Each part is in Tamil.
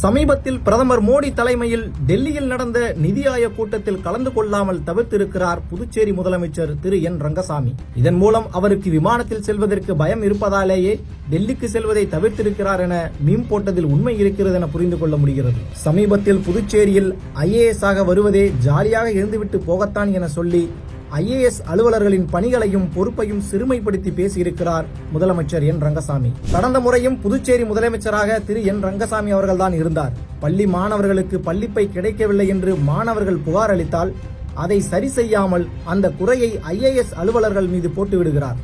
சமீபத்தில் பிரதமர் மோடி தலைமையில் டெல்லியில் நடந்த நிதி ஆயோக் கூட்டத்தில் கலந்து கொள்ளாமல் தவிர்த்திருக்கிறார் புதுச்சேரி முதலமைச்சர் திரு என் ரங்கசாமி. இதன் மூலம் அவருக்கு விமானத்தில் செல்வதற்கு பயம் இருப்பதாலேயே டெல்லிக்கு செல்வதை தவிர்த்திருக்கிறார் என மீம் போட்டதில் உண்மை இருக்கிறது என புரிந்து கொள்ள முடிகிறது. சமீபத்தில் புதுச்சேரியில் IAS ஆக வருவதே ஜாலியாக இருந்துவிட்டு போகத்தான் என சொல்லி IAS அலுவலர்களின் பணிகளையும் பொறுப்பையும் சிறுமைப்படுத்தி பேசியிருக்கிறார் முதலமைச்சர் என் ரங்கசாமி. கடந்த முறையும் புதுச்சேரி முதலமைச்சராக திரு என் ரங்கசாமி அவர்கள்தான் இருந்தார். பள்ளி மாணவர்களுக்கு பள்ளிப்பை கிடைக்கவில்லை என்று மாணவர்கள் புகார் அளித்தால் அதை சரி செய்யாமல் அந்த குறையை IAS அலுவலர்கள் மீது போட்டு விடுகிறார்.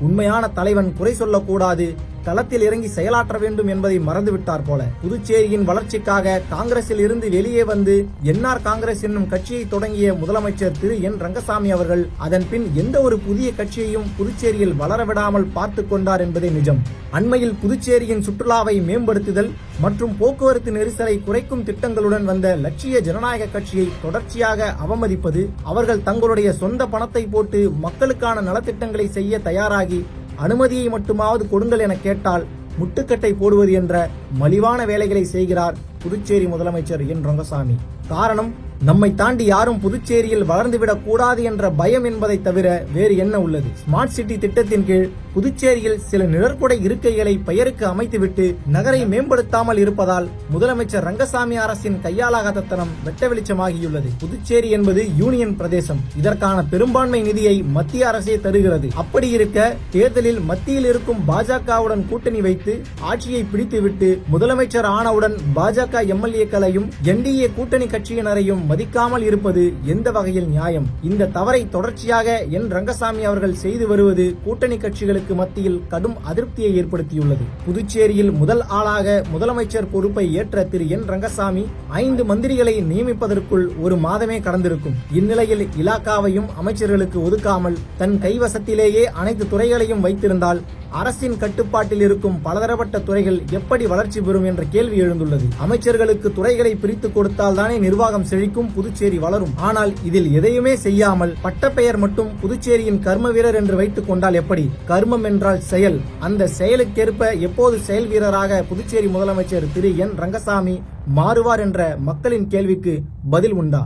உண்மையான தலைவன் குறை சொல்லக்கூடாது, களத்தில் இறங்கி செயலாற்ற வேண்டும் என்பதை மறந்துவிட்டார் போல. புதுச்சேரியின் வளர்ச்சிக்காக காங்கிரஸில் இருந்து வெளியே வந்து NR காங்கிரஸ் என்னும் கட்சியை தொடங்கிய முதலமைச்சர் திரு என் ரங்கசாமி அவர்கள் அதன் பின் எந்த ஒரு புதிய கட்சியையும் புதுச்சேரியில் வளரவிடாமல் பார்த்து கொண்டார் என்பதே நிஜம். அண்மையில் புதுச்சேரியின் சுற்றுலாவை மேம்படுத்துதல் மற்றும் போக்குவரத்து நெரிசலை குறைக்கும் திட்டங்களுடன் வந்த லட்சிய ஜனநாயக கட்சியை தொடர்ச்சியாக அவமதிப்பது, அவர்கள் தங்களுடைய சொந்த பணத்தை போட்டு மக்களுக்கான நலத்திட்டங்களை செய்ய தயாராகி அனுமதியை மட்டுமாவது கொடுங்கள் என கேட்டால் முட்டுக்கட்டை போடுவது என்ற மலிவான வேலைகளை செய்கிறார் புதுச்சேரி முதலமைச்சர் என் ரங்கசாமி. காரணம், நம்மை தாண்டி யாரும் புதுச்சேரியில் வளர்ந்துவிடக் கூடாது என்ற பயம் என்பதை தவிர வேறு என்ன உள்ளது? ஸ்மார்ட் சிட்டி திட்டத்தின் கீழ் புதுச்சேரியில் சில நிழற்புடை இருக்கைகளை பெயருக்கு அமைத்துவிட்டு நகரை மேம்படுத்தாமல் இருப்பதால் முதலமைச்சர் ரங்கசாமி அரசின் கையாளாகாதத்தனம் வெட்ட வெளிச்சமாகியுள்ளது. புதுச்சேரி என்பது யூனியன் பிரதேசம். இதற்கான பெரும்பான்மை நிதியை மத்திய அரசே தருகிறது. அப்படி இருக்க தேர்தலில் மத்தியில் இருக்கும் பாஜகவுடன் கூட்டணி வைத்து ஆட்சியை பிடித்துவிட்டு முதலமைச்சர் ஆனவுடன் பாஜக MLA-களையும் NDA கூட்டணி கட்சியினரையும் மதிக்காமல் இருப்பது எந்த வகையில் நியாயம்? இந்த தவறை தொடர்ச்சியாக என் ரங்கசாமி அவர்கள் செய்து வருவது கூட்டணி கட்சிகளுக்கு மத்தியில் கடும் அதிருப்தியை ஏற்படுத்தியுள்ளது. புதுச்சேரியில் முதல் ஆளாக முதலமைச்சர் பொறுப்பை ஏற்ற திரு என் ரங்கசாமி 5 மந்திரிகளை நியமிப்பதற்குள் ஒரு மாதமே கடந்திருக்கும். இந்நிலையில் இலாக்காவையும் அமைச்சர்களுக்கு ஒதுக்காமல் தன் கைவசத்திலேயே அனைத்து துறைகளையும் வைத்திருந்தால் அரசின் கட்டுப்பாட்டில் இருக்கும் பலதரப்பட்ட துறைகள் எப்படி வளர்ச்சி பெறும் என்ற கேள்வி எழுந்துள்ளது. அமைச்சர்களுக்கு துறைகளை பிரித்து கொடுத்தால் தானே நிர்வாகம் செழிக்கும், புதுச்சேரி வளரும். ஆனால் இதில் எதையுமே செய்யாமல் பட்டப்பெயர் மட்டும் புதுச்சேரியின் கர்ம வீரர் என்று வைத்துக் கொண்டால் எப்படி? கர்மம் என்றால் செயல். அந்த செயலுக்கேற்ப எப்போது செயல் வீரராக புதுச்சேரி முதலமைச்சர் திரு என் ரங்கசாமி மாறுவார் என்ற மக்களின் கேள்விக்கு பதில் உண்டா?